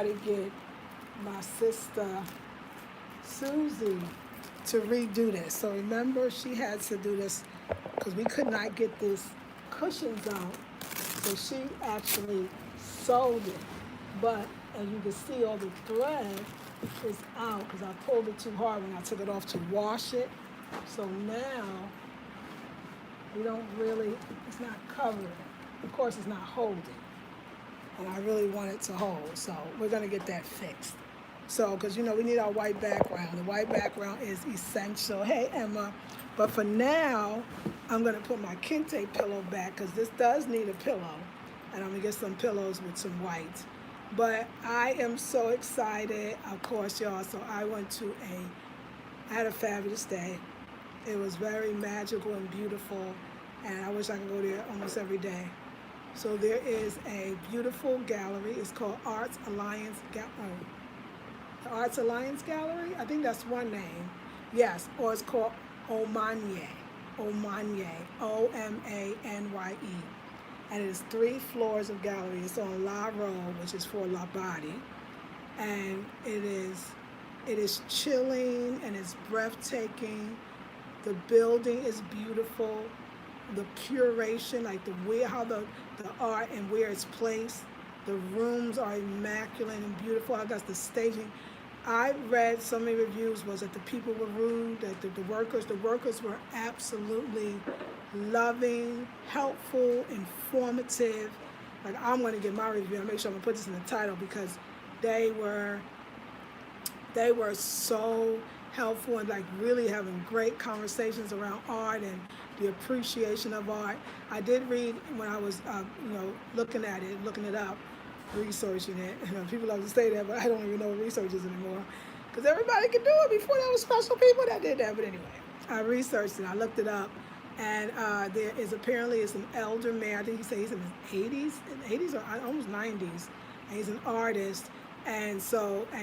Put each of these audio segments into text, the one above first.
to get my sister Susie to redo this. So remember, she had to do this because we could not get this cushions out. So she actually sewed it. But as you can see, all the thread is out because I pulled it too hard when I took it off to wash it. So now we don't really, it's not covering. Of course, it's not holding. And I really want it to hold. So we're going to get that fixed. So, because we need our white background. The white background is essential. Hey, Emma. But for now, I'm going to put my kente pillow back because this does need a pillow. And I'm going to get some pillows with some white. But I am so excited, of course, y'all. So I had a fabulous day. It was very magical and beautiful. And I wish I could go there almost every day. So there is a beautiful gallery. It's called Arts Alliance Gallery. The Arts Alliance Gallery? I think that's one name. Yes, or it's called Omanye. Omanye. Omanye. And it is 3 floors of gallery. It's on La Road, which is for La Body. And it is chilling and it's breathtaking. The building is beautiful. The curation, like how the art and where it's placed. The rooms are immaculate and beautiful. I got the staging. I read so many reviews was that the people were rude, that the workers were absolutely loving, helpful, informative. Like I'm going to get my review. I'll make sure I'm going to put this in the title because they were so helpful and like really having great conversations around art and the appreciation of art. I did read when I was looking it up, researching it. People love to say that, but I don't even know what research is anymore because everybody could do it. Before there was special people that did that. But anyway, I researched it. I looked it up, and there is apparently an elder man. I think he's in his 80s or almost 90s, and he's an artist. And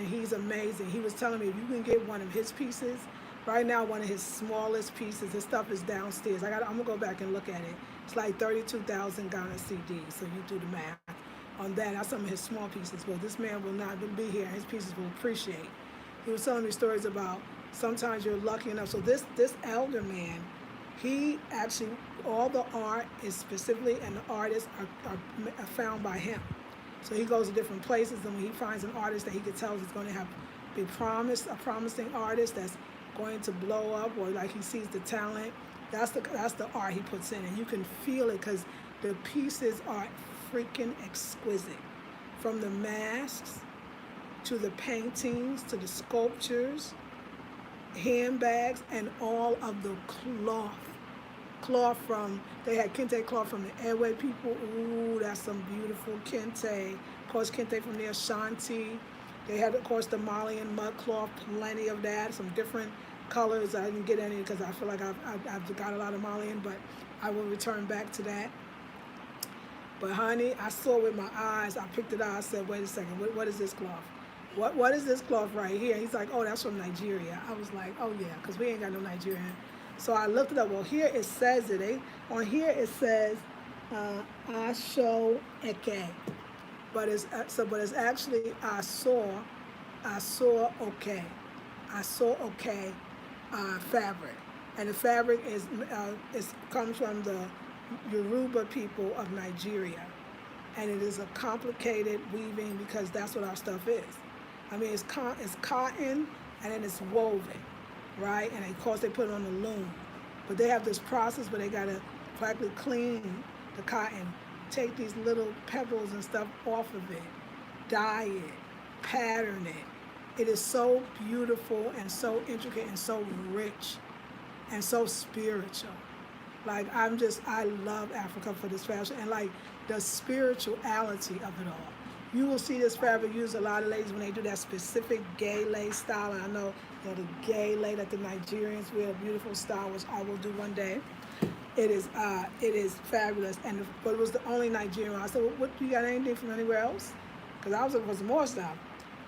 he's amazing. He was telling me if you can get one of his pieces, right now one of his smallest pieces, his stuff is downstairs. I'm gonna go back and look at it. It's like 32,000 Ghana CDs. So you do the math on that. That's some of his small pieces. Well, this man will not be here. His pieces will appreciate. He was telling me stories about sometimes you're lucky enough. So this elder man, he actually, all the art is specifically, and the artists are found by him. So he goes to different places, and when he finds an artist that he can tell is going to be a promising artist that's going to blow up, or like he sees the talent, that's the art he puts in, and you can feel it because the pieces are freaking exquisite. From the masks to the paintings to the sculptures, handbags, and all of the cloth from, they had kente cloth from the Airway people. Ooh, that's some beautiful kente. Of course, kente from the Ashanti. They had, of course, the Malian mud cloth, plenty of that, some different colors. I didn't get any because I feel like I've got a lot of Malian, but I will return back to that. But honey, I saw it with my eyes. I picked it out. I said, wait a second, what is this cloth? What is this cloth right here? He's like, oh, that's from Nigeria. I was like, oh yeah, because we ain't got no Nigerian. So I looked it up. Well, here it says it. On here it says Asho Eke, but it's actually Aso Okay, Aso Okay fabric, and the fabric comes from the Yoruba people of Nigeria, and it is a complicated weaving because that's what our stuff is. I mean, it's cotton and then it's woven. Right? And of course they put it on the loom. But they have this process where they gotta practically clean the cotton, take these little pebbles and stuff off of it, dye it, pattern it. It is so beautiful and so intricate and so rich and so spiritual. Like I love Africa for this fashion and like the spirituality of it all. You will see this fabric used a lot of ladies when they do that specific gay lace style. And I know the gay lace that the Nigerians wear, a beautiful style, which I will do one day. It is fabulous. But it was the only Nigerian. I said, well, what, you got anything from anywhere else? Because I was looking for some more stuff.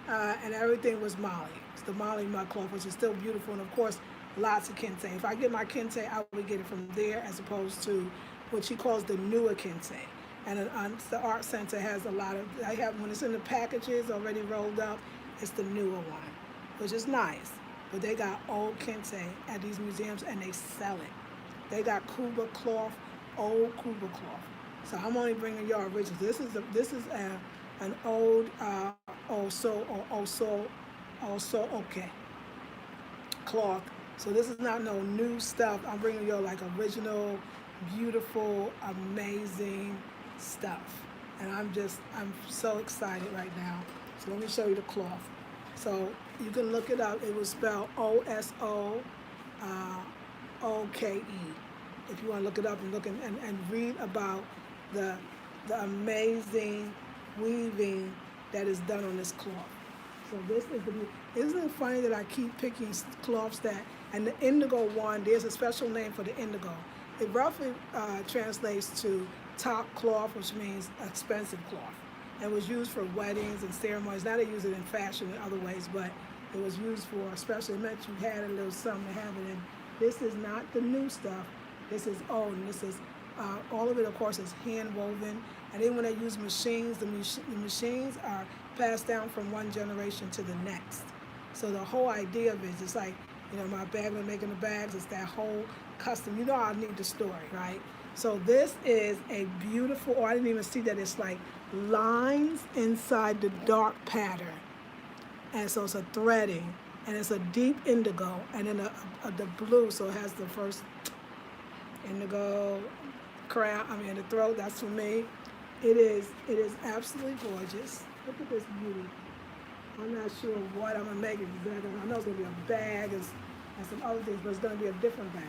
And everything was Mali. It's the Mali mud cloth, which is still beautiful. And of course, lots of kente. If I get my kente, I would get it from there as opposed to what she calls the newer kente. And the art center has a lot of, I have, when it's in the packages already rolled up, it's the newer one, which is nice. But they got old kente at these museums and they sell it. They got Kuba cloth, old Kuba cloth. So I'm only bringing y'all originals. An old also okay cloth. So this is not no new stuff. I'm bringing y'all like original, beautiful, amazing stuff. And I'm so excited right now. So let me show you the cloth. So you can look it up. It was spelled OSOOKE. If you want to look it up and and read about the amazing weaving that is done on this cloth. So this is isn't it funny that I keep picking cloths and the indigo one, there's a special name for the indigo. It roughly translates to top cloth, which means expensive cloth. And was used for weddings and ceremonies. Now they use it in fashion in other ways, but it was used for, especially it meant you had a little something to have it in. This is not the new stuff. This is old, and this is, all of it, of course, is hand woven. And then when they use machines, the machines are passed down from one generation to the next. So the whole idea of it is just like, my bag, when I'm making the bags, it's that whole custom. I need the story, right? So this is a beautiful, I didn't even see that it's like lines inside the dark pattern. And so it's a threading, and it's a deep indigo, and then the blue, so it has the first indigo crown, the throat, that's for me. It is absolutely gorgeous. Look at this beauty. I'm not sure what I'm gonna make it exactly. I know it's gonna be a bag and some other things, but it's gonna be a different bag.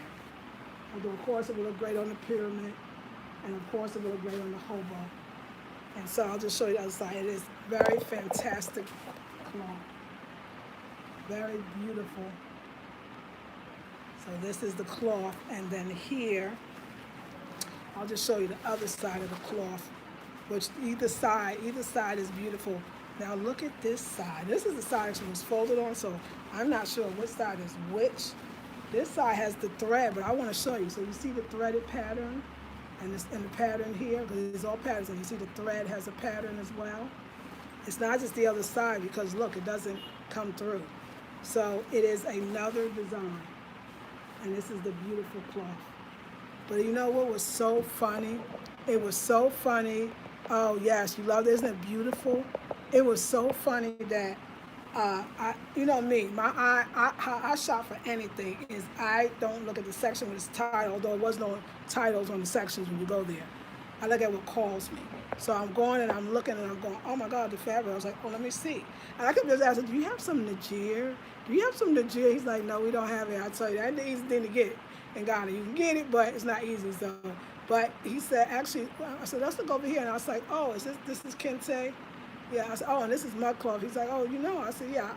Although of course it will look great on the pyramid, and of course it will look great on the hobo. And so I'll just show you the other side. It is very fantastic cloth. Very beautiful. So this is the cloth, and then here, I'll just show you the other side of the cloth, which either side is beautiful. Now look at this side. This is the side she was folded on, so I'm not sure which side is which. This side has the thread, but I want to show you. So you see the threaded pattern, and the pattern here, because it's all patterns, and you see the thread has a pattern as well. It's not just the other side, because look, it doesn't come through. So it is another design, and this is the beautiful cloth. But you know what was so funny? It was so funny. Oh yes, you love it, isn't it beautiful? It was so funny that how I shop for anything is I don't look at the section with its title, although there was no titles on the sections when you go there. I look at what calls me. So I'm going and I'm looking and I'm going, oh my God, the fabric. I was like, oh, let me see. And I kept just asking, do you have some Niger? Do you have some Niger? He's like, no, we don't have it. I tell you, that's the easy thing to get in Ghana. You can get it, but it's not easy. So, but he said, actually, I said, let's look over here. And I was like, oh, this is kente? Yeah, I said, oh, and this is mud cloth. He's like, oh, I said, yeah,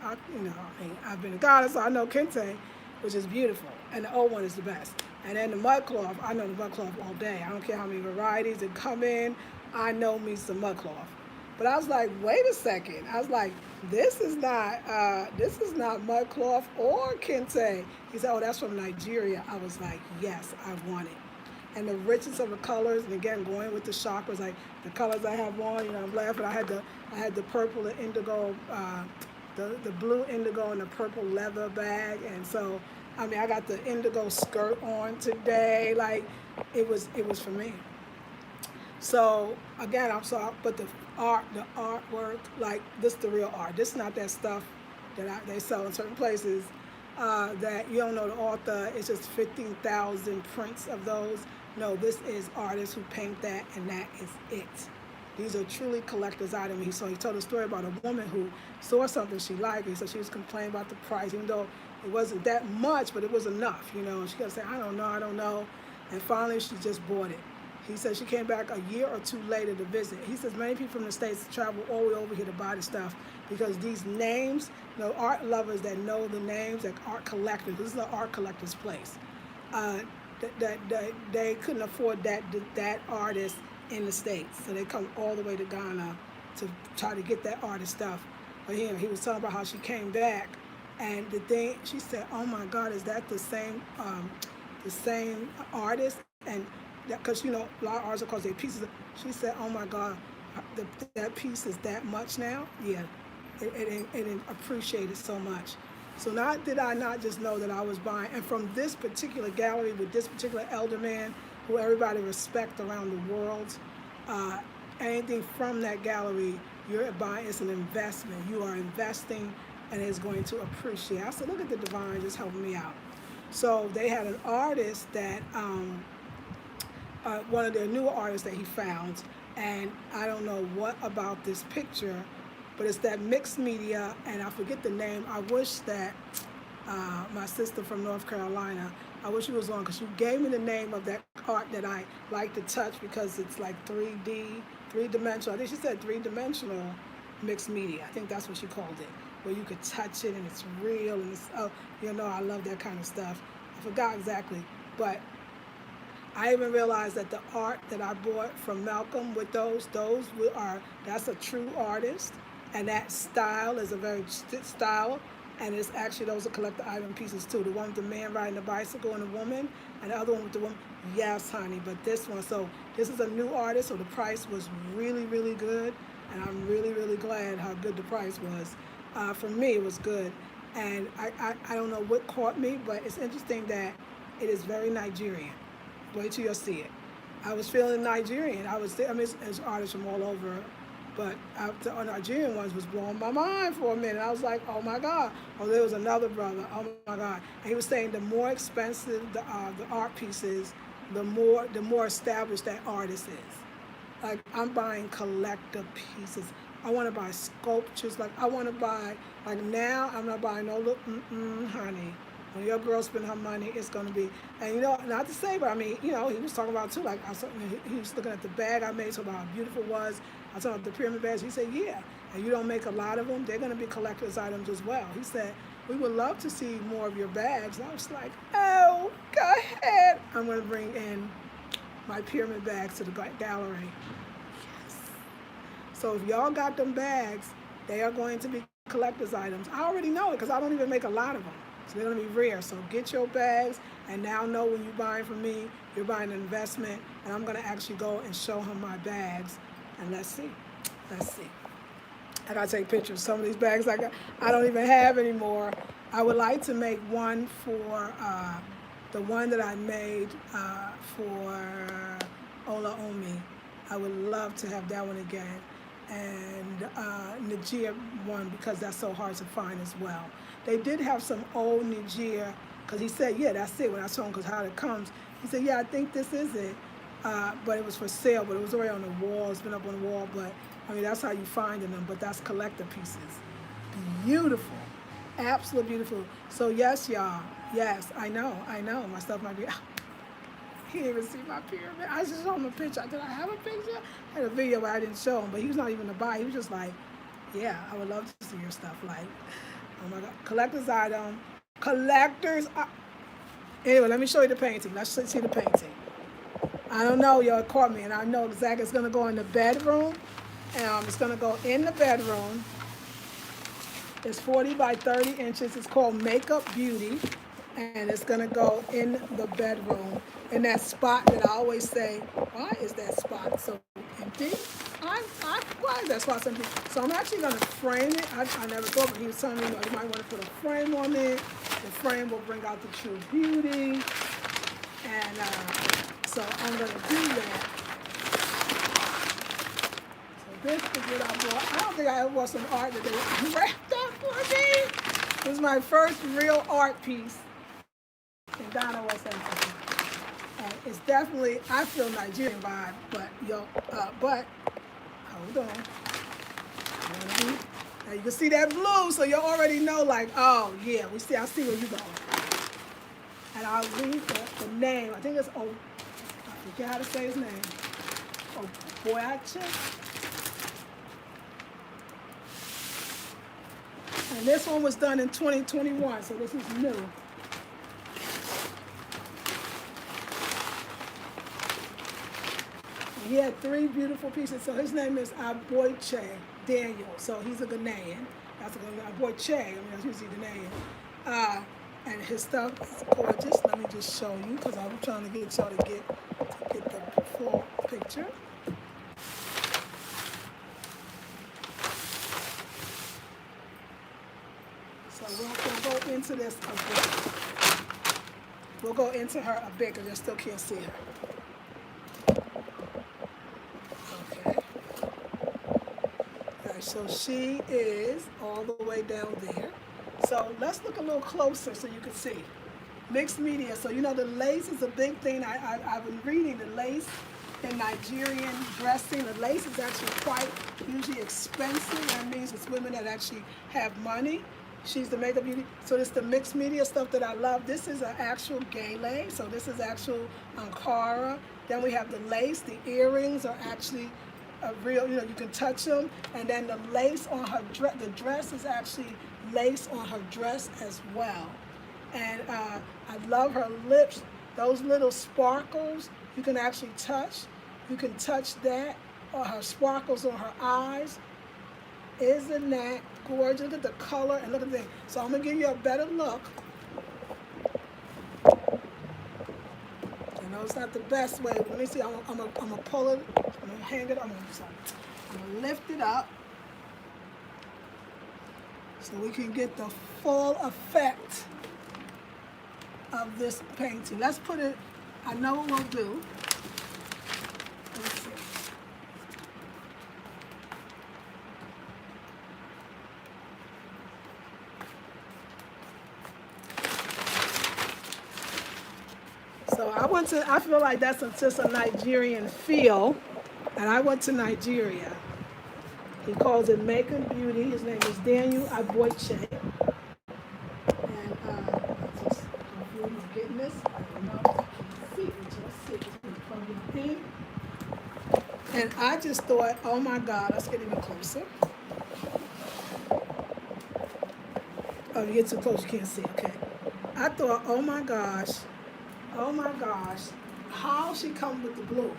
I've been to Ghana, so I know kente, which is beautiful, and the old one is the best. And then the mud cloth, I know the mud cloth all day. I don't care how many varieties that come in. I know me some mud cloth. But I was like, wait a second. I was like, this is not mud cloth or kente. He said, oh, that's from Nigeria. I was like, yes, I want it. And the richness of the colors, and again, going with the chakras, like the colors I have on, I'm laughing. I had the purple and indigo, the blue indigo and the purple leather bag, and so I got the indigo skirt on today. Like it was for me. So again, but the artwork, like this, the real art. This is not that stuff that they sell in certain places that you don't know the author. It's just 15,000 prints of those. No, this is artists who paint that, and that is it. These are truly collector's items. So he told a story about a woman who saw something she liked. He said she was complaining about the price, even though it wasn't that much, but it was enough, And she kept saying, I don't know. And finally, she just bought it. He said she came back a year or two later to visit. He says many people from the States travel all the way over here to buy the stuff because these names, art lovers that know the names, like art collectors, this is an art collector's place. That they couldn't afford that artist in the States, so they come all the way to Ghana to try to get that artist stuff. But he was talking about how she came back, and the thing she said, "Oh my God, is that the same artist?" And because a lot of artists, of course, they pieces. She said, "Oh my God, that piece is that much now." Yeah, it appreciated so much. So not did I not just know that I was buying, and from this particular gallery with this particular elder man, who everybody respect around the world, uh, anything from that gallery, you're buying. It's an investment. You are investing, and it's going to appreciate. I said, look at the divine just helping me out. So they had an artist that one of their newer artists that he found, and I don't know what about this picture, but it's that mixed media, and I forget the name. I wish that my sister from North Carolina, I wish she was on, because she gave me the name of that art that I like to touch, because it's like 3D, three-dimensional. I think she said three-dimensional mixed media. I think that's what she called it, where you could touch it and it's real, and it's, I love that kind of stuff. I forgot exactly, but I even realized that the art that I bought from Malcolm with that's a true artist, and that style is a very style, and it's actually, those are collector item pieces too. The one with the man riding the bicycle and the woman, and the other one with the woman. Yes, honey, but this one, so this is a new artist, so the price was really, really good, and I'm really, really glad how good the price was. For me, it was good, and I don't know what caught me, but it's interesting that it is very Nigerian. Wait till you'll see it. I was feeling Nigerian. It's artists from all over, but the Nigerian ones was blowing my mind for a minute. I was like, oh my God. Oh, there was another brother. Oh my God. And he was saying the more expensive the art piece is, the more established that artist is. Like, I'm buying collector pieces. I want to buy sculptures. Like, I want to buy, like, now I'm not buying no look, honey. When your girl spend her money, it's going to be, and not to say, but I mean, he was talking about too, like, he was looking at the bag I made, so about how beautiful it was. I was talking about the pyramid bags. He said, yeah, and you don't make a lot of them, they're going to be collector's items as well. He said, we would love to see more of your bags. And I was like, oh, go ahead. I'm going to bring in my pyramid bags to the gallery. Yes. So if y'all got them bags, they are going to be collector's items. I already know it because I don't even make a lot of them. So they're going to be rare. So get your bags, and now know when you're buying from me, you're buying an investment, and I'm going to actually go and show him my bags, and let's see. I got to take pictures. Some of these bags I don't even have anymore. I would like to make one for the one that I made for Ola Omi. I would love to have that one again. And Nigeria one, because that's so hard to find as well. They did have some old Nigeria, because he said, yeah, that's it. When I told him because how it comes, he said, yeah, I think this is it. But it was for sale, but it was already on the wall. It's been up on the wall, but I mean, that's how you find them, but that's collector pieces. Beautiful, absolutely beautiful. So yes, y'all, yes, I know, my stuff might be out. He didn't even see my pyramid. I just showed him a picture. Did I have a picture? I had a video where I didn't show him, but he was not even to buy. He was just like, yeah, I would love to see your stuff. Like, oh my God, collector's item, Anyway, let me show you the painting. Let's see the painting. I don't know, y'all, it caught me, and I know exactly it's gonna go in the bedroom. It's gonna go in the bedroom. It's 40 by 30 inches. It's called Makeup Beauty, and it's gonna go in the bedroom in that spot that I always say, why is that spot so empty? Why is that spot so empty? So I'm actually gonna frame it. I never thought, but he was telling me, you might want to put a frame on it. The frame will bring out the true beauty, and so I'm gonna do that. So this is what I bought. I don't think I ever bought some art that they wrapped up for me. This is my first real art piece in Ghana, West Africa. It's definitely, I feel Nigerian vibe, but hold on. Now you can see that blue, so you already know, like, oh yeah, I see where you're going. And I'll read the name. I think it's, I forget how to say his name. Boyache. And this one was done in 2021, so this is new. He had 3 beautiful pieces. So his name is Aboiche Daniel. So he's a Ghanaian. That's Aboiche. I mean, that's usually Ghanaian. And his stuff is gorgeous. Let me just show you because I'm trying to get y'all to get the full picture. So we'll go into this a bit. We'll go into her a bit because I still can't see her. Okay. All right, so she is all the way down there. So let's look a little closer so you can see. Mixed media. So you know the lace is a big thing. I've been reading the lace in Nigerian dressing. The lace is actually quite usually expensive. That means it's women that actually have money. She's the makeup beauty. So this is the mixed media stuff that I love. This is an actual gele. So this is actual Ankara. Then we have the lace. The earrings are actually a real, you know, you can touch them. And then the lace on her dress, the dress is actually lace on her dress as well. And I love her lips. Those little sparkles, you can actually touch. You can touch that, or her sparkles on her eyes. Isn't that gorgeous? Look at the color and look at the thing. So I'm gonna give you a better look. I know it's not the best way. Let me see. I'm gonna pull it. I'm gonna hang it. I'm gonna lift it up so we can get the full effect of this painting. Let's put it. I know what we'll do. Let's see. So I feel like that's just a Nigerian feel, and I went to Nigeria. He calls it Making Beauty. His name is Daniel Aboiche. And just hopefully he's getting this. I don't know if you can see it, just see it. It's from the pink. And I just thought, oh my God, let's get even closer. Oh, you get too close, you can't see, okay. I thought, oh my gosh, how she come with the blue?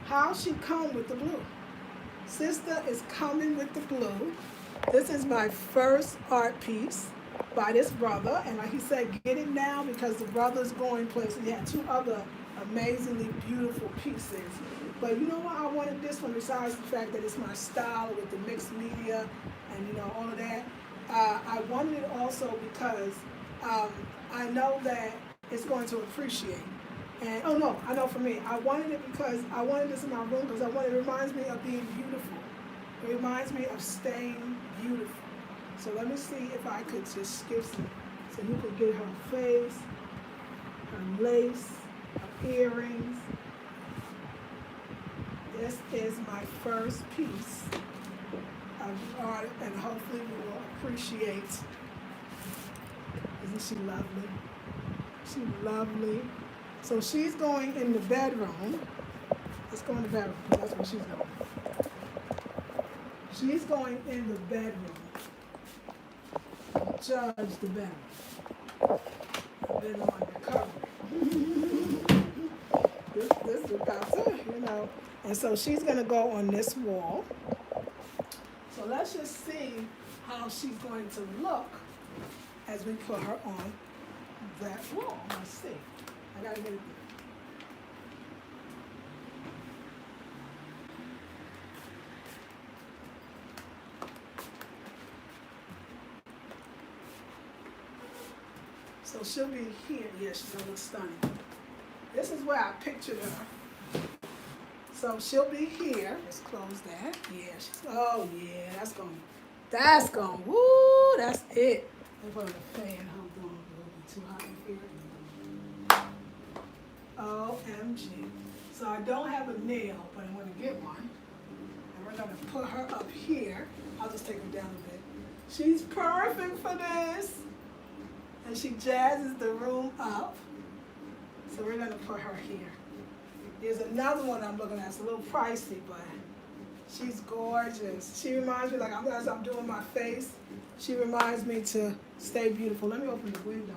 How she come with the blue? Sister is coming with the blue. This is my first art piece by this brother, and like he said, get it now because the brother's going places. He had two other amazingly beautiful pieces. But you know what? I wanted this one besides the fact that it's my style with the mixed media and you know all of that. I wanted it also because I know that it's going to appreciate. And oh no, I know for me, I wanted it because I wanted this in my room because it reminds me of being beautiful. It reminds me of staying beautiful. So let me see if I could just skip some, so you could get her face, her lace, her earrings. This is my first piece of art, and hopefully you will appreciate. Isn't she lovely? She's lovely. So she's going in the bedroom. Let's go in the bedroom, because that's where she's going. She's going in the bedroom. Judge the bedroom. The bedroom undercover. This is about to, you know. And so she's going to go on this wall. So let's just see how she's going to look as we put her on that wall. Let's see. I got to get it there. So she'll be here. Yeah, she's going to look stunning. This is where I pictured her. So she'll be here. Let's close that. Yeah. Oh yeah, that's going. Woo, that's it. Let me put on the fan. Hold on, it'll be too hot in here. OMG. So I don't have a nail, but I'm going to get one. And we're going to put her up here. I'll just take her down a bit. She's perfect for this. And she jazzes the room up. So we're going to put her here. There's another one I'm looking at. It's a little pricey, but she's gorgeous. She reminds me, like as I'm doing my face, she reminds me to stay beautiful. Let me open the window.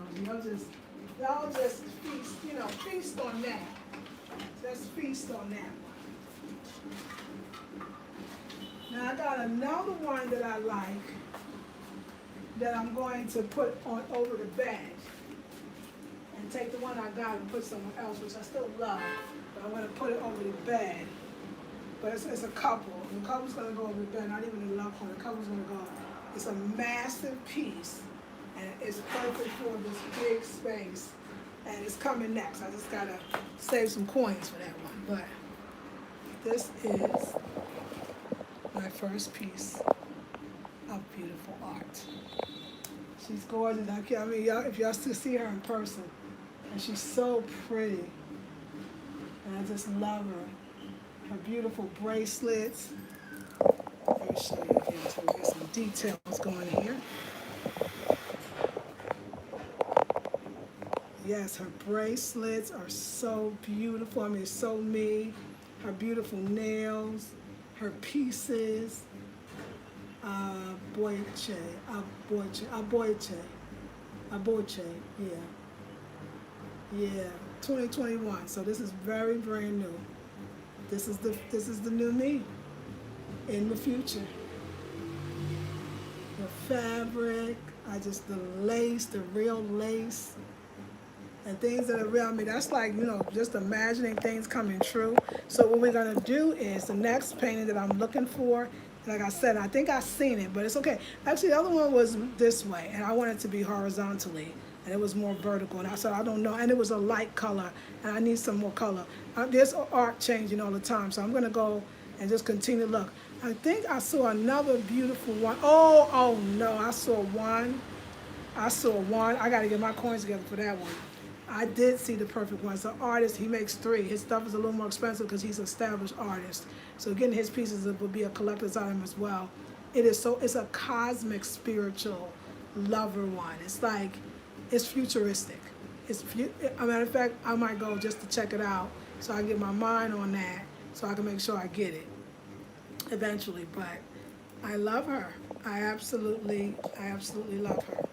Y'all just feast, you know, feast on that. Just feast on that one. Now I got another one that I like that I'm going to put on over the bed. take the one I got and put somewhere else, which I still love, but I'm going to put it over the bed. But it's a couple. The couple's going to go over the bed, not even the love corner. The couple's going to go. It's a massive piece, and it's perfect for this big space. And it's coming next. I just got to save some coins for that one. But this is my first piece of beautiful art. She's gorgeous. I mean, y'all, if y'all still see her in person, and she's so pretty, and I just love her. Her beautiful bracelets. Let me show you again so we get some details going here. Yes, her bracelets are so beautiful. I mean, so me. Her beautiful nails, her pieces. Aboche, yeah, 2021. So this is very brand new. This is the new me in the future. The fabric, the lace, the real lace, and things that are real. I mean, that's like, just imagining things coming true. So what we're gonna do is the next painting that I'm looking for. Like I said, I think I've seen it, but it's okay. Actually, the other one was this way, and I wanted it to be horizontally, and it was more vertical. And I said, I don't know, and it was a light color, and I need some more color. There's art changing all the time, so I'm gonna go and just continue to look. I think I saw another beautiful one. Oh no, I saw one. I gotta get my coins together for that one. I did see the perfect one. It's an artist, he makes 3. His stuff is a little more expensive because he's an established artist. So getting his pieces would be a collector's item as well. It's a cosmic spiritual lover one. It's like, it's futuristic. As a matter of fact, I might go just to check it out so I can get my mind on that so I can make sure I get it eventually. But I love her. I absolutely love her.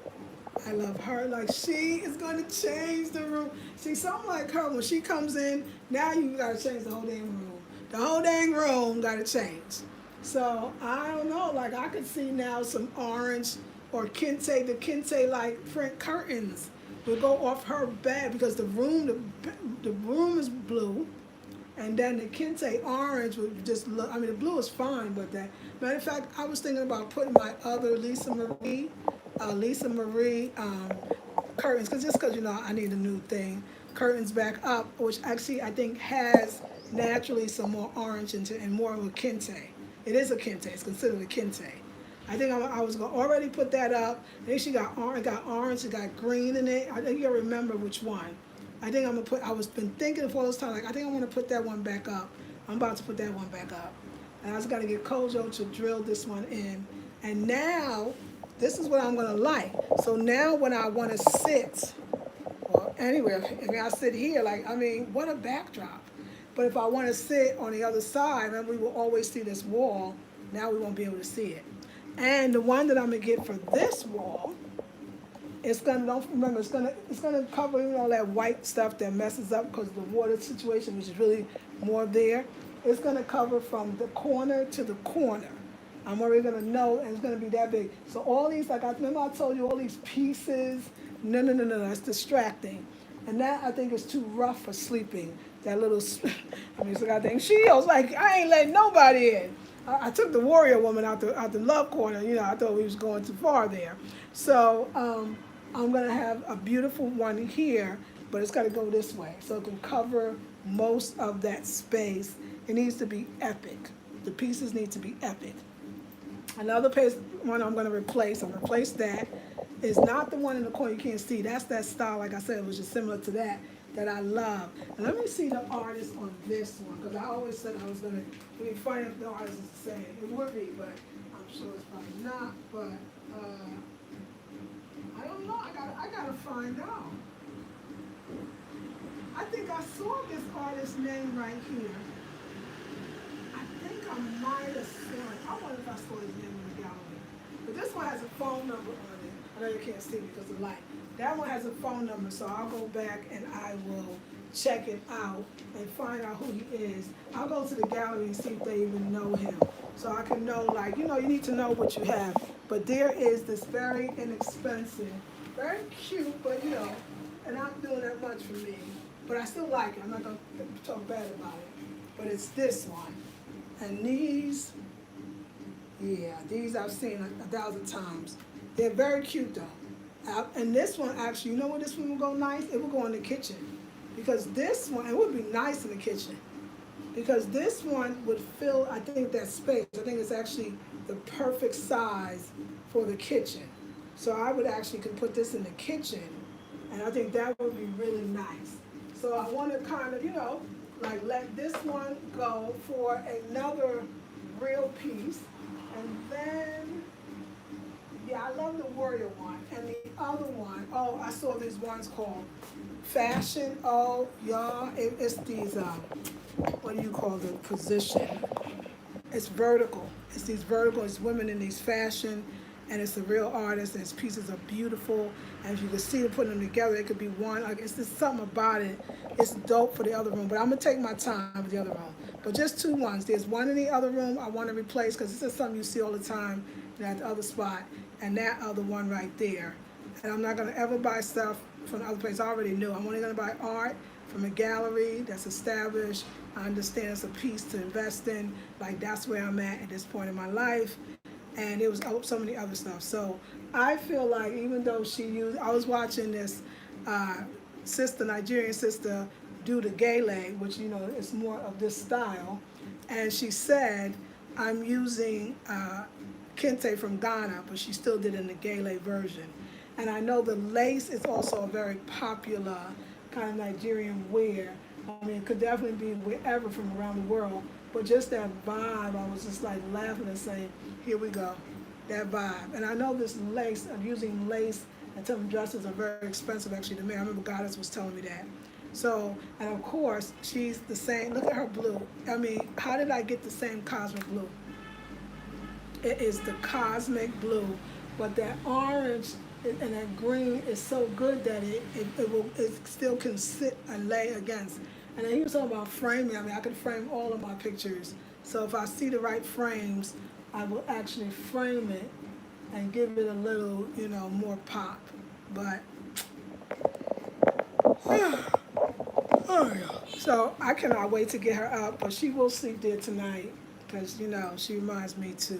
I love her. Like, she is going to change the room. See, something like her, when she comes in, now you got to change the whole dang room. The whole dang room got to change. So, I don't know. Like, I could see now some orange or the kente like print curtains will go off her bed because the room is blue. And then the kente orange would just look, I mean, the blue is fine, but that, matter of fact, I was thinking about putting my other Lisa Marie curtains, because I need a new thing, curtains back up, which actually I think has naturally some more orange and more of a kente. It is a kente, it's considered a kente. I think I was going to already put that up. I think she got orange, it got green in it. I think you'll remember which one. I think I'm going to put, been thinking for all this time, like, I think I want to put that one back up. I'm about to put that one back up. And I just got to get Kojo to drill this one in. And now, this is what I'm going to like. So now when I want to sit, or anywhere, if I sit here, like, I mean, what a backdrop. But if I want to sit on the other side, then we will always see this wall. Now we won't be able to see it. And the one that I'm going to get for this wall, it's gonna, don't remember, it's gonna cover all that white stuff that messes up because the water situation, which is really more there. It's gonna cover from the corner to the corner. I'm already gonna know, and it's gonna be that big. So all these, like, remember I told you all these pieces. No, it's distracting, and that I think is too rough for sleeping. That little, I mean, it's got thing. She was like, I ain't letting nobody in. I took the warrior woman out the love corner. I thought we was going too far there. So I'm going to have a beautiful one here, but it's got to go this way. So it can cover most of that space. It needs to be epic. The pieces need to be epic. Another one I'm going to replace, I'll replace that, is not the one in the corner you can't see. That's that style, like I said, which is similar to that I love. And let me see the artist on this one, because I always said I was going to, it'd be funny if the artist is the same. It would be, but I'm sure it's probably not. But I don't know. I gotta find out. I think I saw this artist's name right here. I think I might have saw it. I wonder if I saw his name in the gallery. But this one has a phone number on it. I know you can't see because of light. That one has a phone number, so I'll go back and I will check it out and find out who he is. I'll go to the gallery and see if they even know him. So I can know, like, you need to know what you have. But there is this very inexpensive Very cute, but you know, and not doing that much for me. But I still like it. I'm not gonna talk bad about it. But it's this one. And these, yeah, these I've seen a thousand times. They're very cute though. And this one actually, you know where this one would go nice? It would go in the kitchen. Because this one, it would be nice in the kitchen. Because this one would fill, I think, that space. I think it's actually the perfect size for the kitchen. So I would actually could put this in the kitchen, and I think that would be really nice. So I want to kind of, you know, like let this one go for another real piece. And then, yeah, I love the warrior one. And the other one, oh, I saw these ones called fashion. Oh, y'all, it's these, what do you call the position? It's vertical. It's these vertical, it's women in these fashion, and it's a real artist, and its pieces are beautiful. And if you can see them putting them together, it could be one, like, it's just something about it. It's dope for the other room, but I'm gonna take my time with the other room. But just two ones. There's one in the other room I want to replace, because this is something you see all the time at the other spot, and that other one right there. And I'm not gonna ever buy stuff from the other place. I already knew. I'm only gonna buy art from a gallery that's established. I understand it's a piece to invest in. Like, that's where I'm at this point in my life. And it was so many other stuff. So I feel like even though I was watching this sister, Nigerian sister, do the gele, which, you know, is more of this style. And she said, I'm using kente from Ghana, but she still did it in the gele version. And I know the lace is also a very popular kind of Nigerian wear. I mean, it could definitely be wherever from around the world, but just that vibe, I was just like laughing and saying, here we go, that vibe. And I know this lace, I'm using lace, and some dresses are very expensive actually to me. I remember Goddess was telling me that. So, and of course, she's the same, look at her blue. I mean, how did I get the same cosmic blue? It is the cosmic blue, but that orange and that green is so good that it still can sit and lay against. And then he was talking about framing. I mean, I could frame all of my pictures. So if I see the right frames, I will actually frame it and give it a little, you know, more pop. But, so I cannot wait to get her up, but she will sleep there tonight because, you know, she reminds me to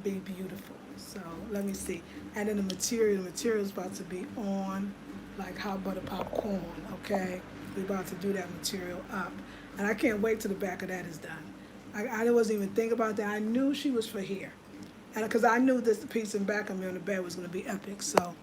be beautiful. So let me see. And then the material is about to be on like hot butter popcorn, okay? We're about to do that material up. And I can't wait till the back of that is done. I wasn't even thinking about that. I knew she was for here. And because I knew this piece in back of me on the bed was gonna be epic. So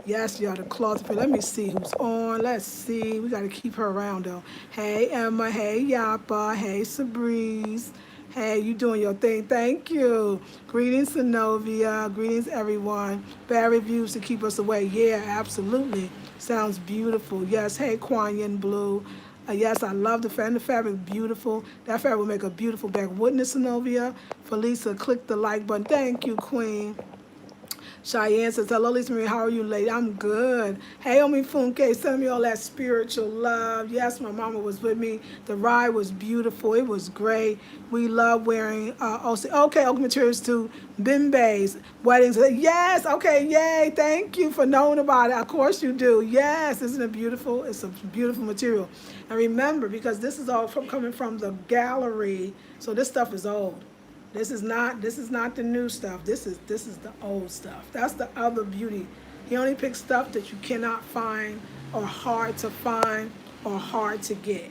yes, y'all, the cloth. Let me see who's on. Let's see. We gotta keep her around though. Hey Emma, hey Yapa, hey Sabrice. Hey, you doing your thing. Thank you. Greetings, Synovia. Greetings, everyone. Bad reviews to keep us away. Yeah, absolutely. Sounds beautiful. Yes. Hey, Kuan Yin Blue. Yes, I love the fabric. The fabric, beautiful. That fabric will make a beautiful bag. Wouldn't it, Synovia? Felisa, click the like button. Thank you, Queen. Cheyenne says, hello, Lisa Marie, how are you, lady? I'm good. Hey, Omi Funke, send me all that spiritual love. Yes, my mama was with me. The ride was beautiful. It was great. We love wearing, okay, Oak Materials too. Bimbe's weddings. Yes, okay, yay. Thank you for knowing about it. Of course you do. Yes, isn't it beautiful? It's a beautiful material. And remember, because this is all coming from the gallery, so this stuff is old. This is not the new stuff. This is the old stuff. That's the other beauty. He only picks stuff that you cannot find or hard to find or hard to get.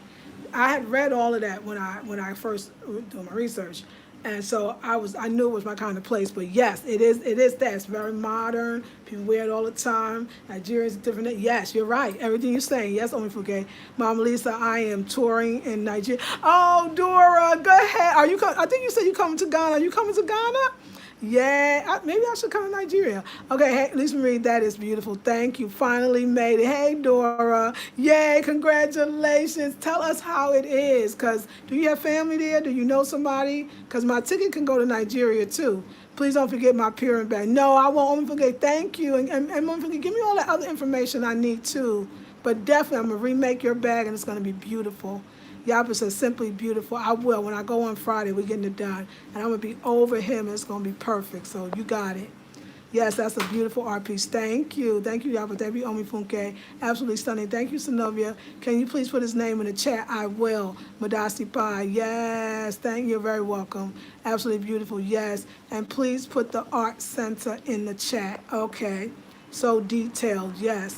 I had read all of that when I first did my research. And so I knew it was my kind of place, but yes, it is that. It's very modern. People wear it all the time. Nigerians different. Yes, you're right. Everything you're saying. Yes, only for gay. Mama Lisa, I am touring in Nigeria. Oh, Dora, go ahead. Are you? I think you said you coming to Ghana. Are you coming to Ghana? Yeah, maybe I should come to Nigeria. Okay, hey, Lisa Marie, that is beautiful. Thank you. Finally made it. Hey, Dora. Yay, congratulations. Tell us how it is, because do you have family there? Do you know somebody? Because my ticket can go to Nigeria, too. Please don't forget my parent bag. No, I won't only forget. Thank you. And forget, give me all the other information I need, too. But definitely, I'm going to remake your bag, and it's going to be beautiful. Yapa says, simply beautiful. I will. When I go on Friday, we're getting it done. And I'm going to be over him, and it's going to be perfect. So you got it. Yes, that's a beautiful art piece. Thank you. Thank you, Yaba. Thank you, Omi Funke. Absolutely stunning. Thank you, Synovia. Can you please put his name in the chat? I will. Madasi Pai. Yes. Thank you. You're very welcome. Absolutely beautiful. Yes. And please put the art center in the chat. Okay. So detailed. Yes.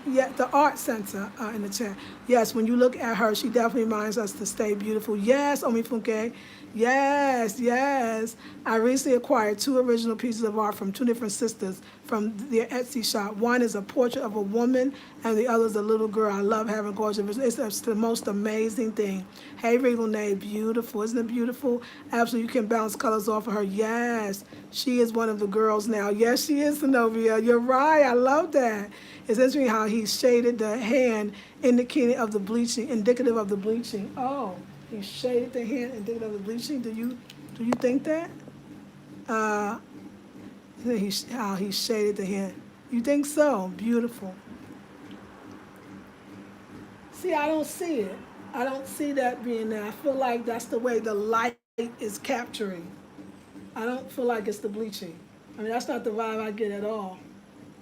Yeah, the art center in the chat. Yes, when you look at her, she definitely reminds us to stay beautiful. Yes, Omi Funke. Yes, yes. I recently acquired two original pieces of art from two different sisters from their Etsy shop. One is a portrait of a woman, and the other is a little girl. I love having gorgeous. It's the most amazing thing. Hey, Regal Nay, beautiful. Isn't it beautiful? Absolutely, you can bounce colors off of her. Yes, she is one of the girls now. Yes, she is, Zenobia. You're right. I love that. It's interesting how he shaded the hand indicating of the bleaching, indicative of the bleaching. Oh, he shaded the hand indicative of the bleaching. Do you think that? Uh, how he shaded the hand. You think so? Beautiful. See, I don't see it. I don't see that being there. I feel like that's the way the light is capturing. I don't feel like it's the bleaching. I mean, that's not the vibe I get at all.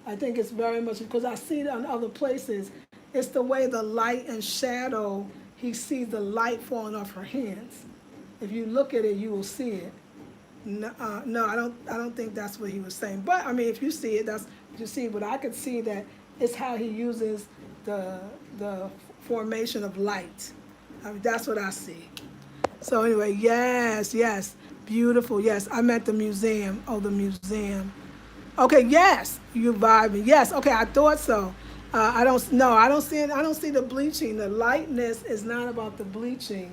I think it's very much because I see it on other places. It's the way the light and shadow, he sees the light falling off her hands. If you look at it, you will see it. No, no, I don't think that's what he was saying. But I mean, if you see it, that's what you see. But I could see that it's how he uses the formation of light. I mean, that's what I see. So anyway, yes, yes, beautiful. Yes, I'm at the museum. Oh, the museum. Okay, yes, you vibing. Yes, okay, I thought so. I don't. No, I don't see it. I don't see the bleaching. The lightness is not about the bleaching.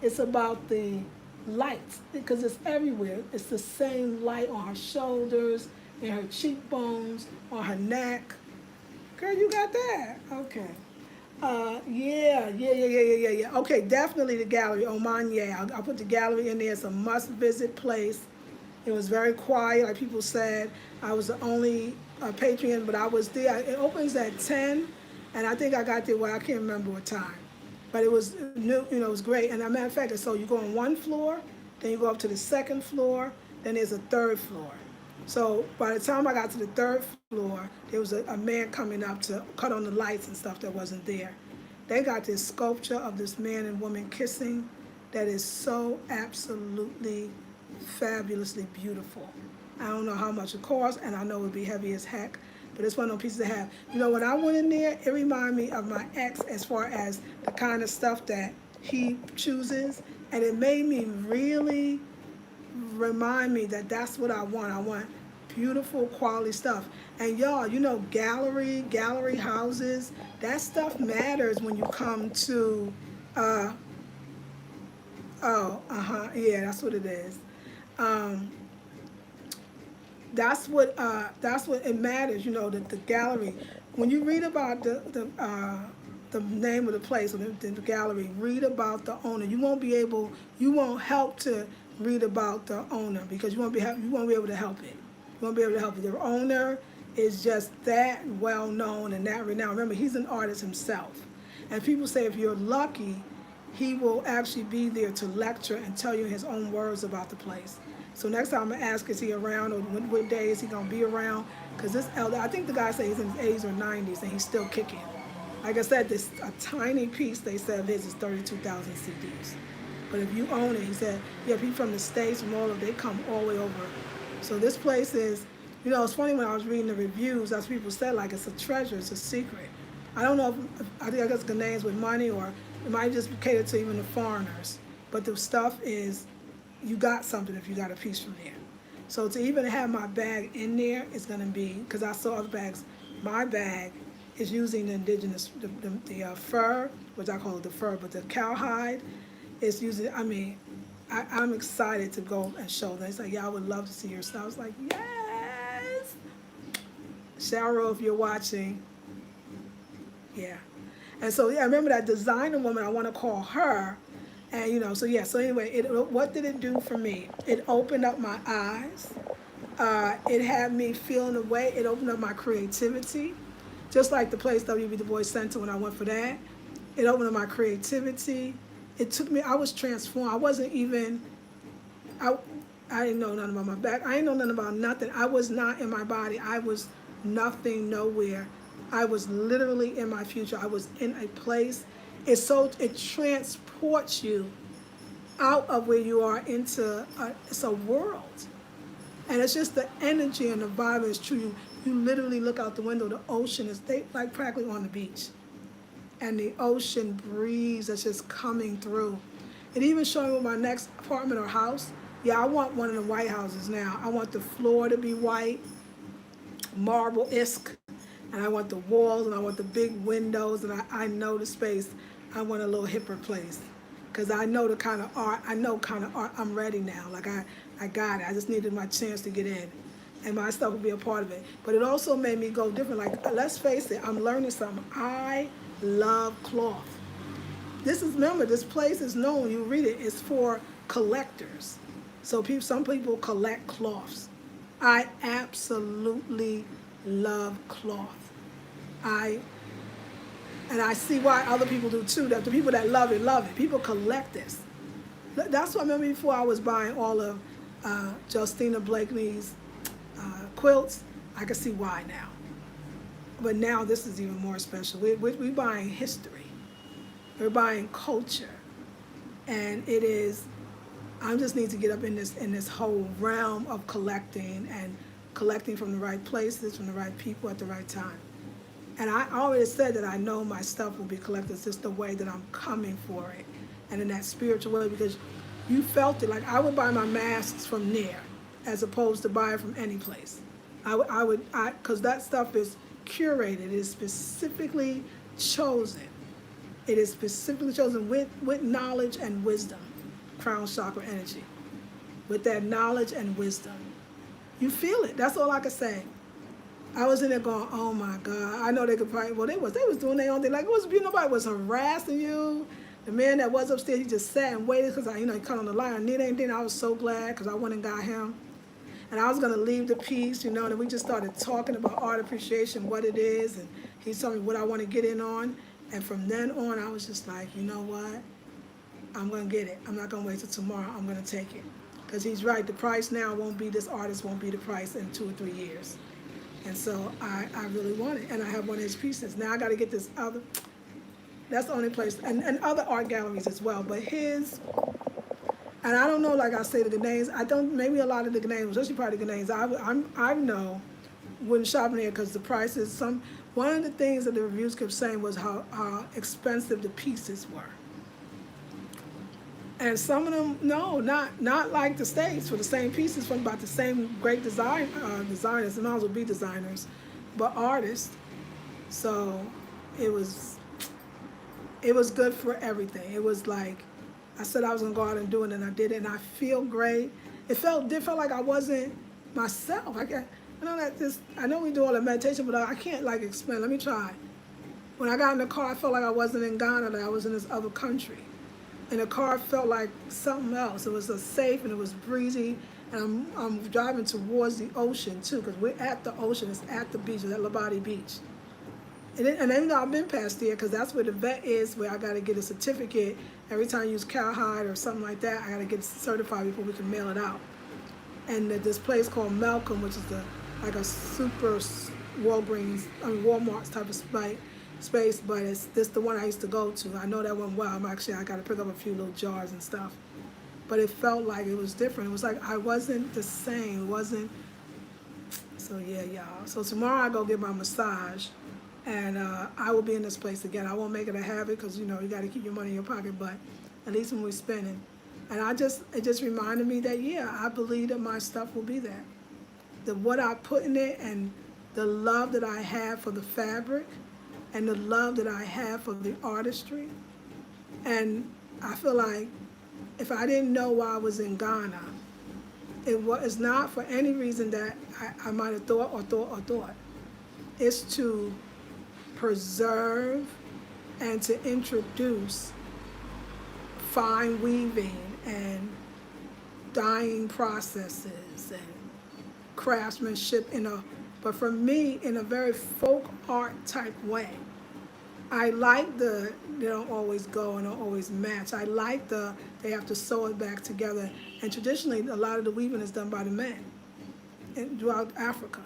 It's about the light because it's everywhere. It's the same light on her shoulders, and her cheekbones, on her neck. Girl, you got that? Okay. Yeah. Okay, definitely the gallery. Oman, yeah. I'll put the gallery in there. It's a must-visit place. It was very quiet, like people said. I was the only patron, but I was there. It opens at 10, and I think I got there, well, I can't remember what time. But it was new, it was great. And as a matter of fact, so you go on one floor, then you go up to the second floor, then there's a third floor. So by the time I got to the third floor, there was a man coming up to cut on the lights and stuff that wasn't there. They got this sculpture of this man and woman kissing that is so absolutely fabulously beautiful. I don't know how much it costs, and I know it would be heavy as heck, but it's one of those pieces to have. When I went in there, it reminded me of my ex as far as the kind of stuff that he chooses, and it made me really remind me that that's what I want. I want beautiful quality stuff. And y'all, gallery houses, that stuff matters when you come to, yeah, that's what it is. That's what it matters. The gallery. When you read about the name of the place or the gallery, read about the owner. You won't help to read about the owner because you won't be able to help it. You won't be able to help it. The owner is just that well known and that renowned. Remember, he's an artist himself, and people say if you're lucky, he will actually be there to lecture and tell you his own words about the place. So next time I'm gonna ask, is he around or what day is he gonna be around? Because this elder, I think the guy said he's in his 80s or 90s and he's still kicking. Like I said, a tiny piece they said of his is 32,000 CDs. But if you own it, he said, yeah, people from the States, from all of they come all the way over. So this place is, it's funny when I was reading the reviews, that's what people said, like it's a treasure, it's a secret. I don't know I think I guess Ghanaians with money or it might just cater to even the foreigners. But the stuff is, you got something if you got a piece from there. So to even have my bag in there is going to be, because I saw other bags, my bag is using the indigenous, the fur, which I call it the fur, but the cowhide is using, I'm excited to go and show them. It's like, yeah, I would love to see your stuff. I was like, yes! Cheryl, if you're watching, yeah. And so, yeah, I remember that designer woman, I want to call her. And, so anyway, what did it do for me? It opened up my eyes. It had me feeling a way. It opened up my creativity. Just like the place W.B. Du Bois Center when I went for that. It opened up my creativity. It took me, I was transformed. I wasn't even, I didn't know nothing about my back. I didn't know nothing about nothing. I was not in my body. I was nothing, nowhere. I was literally in my future. I was in a place. It transports you out of where you are into it's a world. And it's just the energy and the vibe is true. You literally look out the window, the ocean is like practically on the beach. And the ocean breeze that's just coming through. And even showing with my next apartment or house, yeah, I want one of the white houses now. I want the floor to be white, marble-esque, and I want the walls, and I want the big windows, and I know the space. I want a little hipper place. Because I know the kind of art, I'm ready now. Like I got it. I just needed my chance to get in. And my stuff will be a part of it. But it also made me go different. Like, let's face it, I'm learning something. I love cloth. Remember, this place is known, you read it, it's for collectors. So some people collect cloths. I absolutely love cloth. And I see why other people do too. That the people that love it, love it. People collect this. That's what I remember before I was buying all of Justina Blakeney's quilts. I can see why now. But now this is even more special. We're buying history. We're buying culture. And it is, I just need to get up in this whole realm of collecting and collecting from the right places, from the right people at the right time. And I already said that I know my stuff will be collected. It's just the way that I'm coming for it. And in that spiritual way, because you felt it. Like I would buy my masks from there as opposed to buy it from any place. Because that stuff is curated. It is specifically chosen. It is specifically chosen with knowledge and wisdom. Crown chakra energy. With that knowledge and wisdom. You feel it. That's all I can say. I was in there going, oh my God. I know they could probably, well, they was doing their own thing. Like it was, nobody was harassing you. The man that was upstairs, he just sat and waited because he cut on the line. I needed anything. I was so glad because I went and got him. And I was going to leave the piece, and we just started talking about art appreciation, what it is. And he told me what I want to get in on. And from then on, I was just like, you know what? I'm going to get it. I'm not going to wait till tomorrow. I'm going to take it. Because he's right. The price now won't be, this artist won't be the price in 2 or 3 years. And so I really want it. And I have one of his pieces. Now I got to get this other. That's the only place. And other art galleries as well. But his, and I don't know, like I say, the Ghanaians, maybe a lot of the Ghanaians, especially probably the Ghanaians, I know, wouldn't shop in there because the prices, one of the things that the reviews kept saying was how expensive the pieces were. And some of them, no, not like the States for the same pieces from about the same great designers, and might as well be designers, but artists. So it was good for everything. It was like, I said I was gonna go out and do it, and I did it, and I feel great. It felt different, like I wasn't myself. I know we do all the meditation, but I can't like explain. Let me try. When I got in the car, I felt like I wasn't in Ghana, that I was in this other country. And the car felt like something else. It was safe and it was breezy. And I'm driving towards the ocean too, because we're at the ocean. It's at the beach, it's at Labadi Beach. And then I've been past there because that's where the vet is, where I got to get a certificate. Every time I use cowhide or something like that, I got to get certified before we can mail it out. And this place called Malcolm, which is like a super Walmart type of space, but this the one I used to go to. I know that went well. I got to pick up a few little jars and stuff. But it felt like it was different. It was like I wasn't the same. It wasn't. So yeah, y'all. So tomorrow I go get my massage, and I will be in this place again. I won't make it a habit because you got to keep your money in your pocket. But at least when we're spending, and it just reminded me that I believe that my stuff will be there. That what I put in it and the love that I have for the fabric. And the love that I have for the artistry. And I feel like if I didn't know why I was in Ghana, it's not for any reason that I might have thought. It's to preserve and to introduce fine weaving and dyeing processes and craftsmanship but for me, in a very folk art type way. I like they don't always go and don't always match. I like they have to sew it back together. And traditionally, a lot of the weaving is done by the men throughout Africa,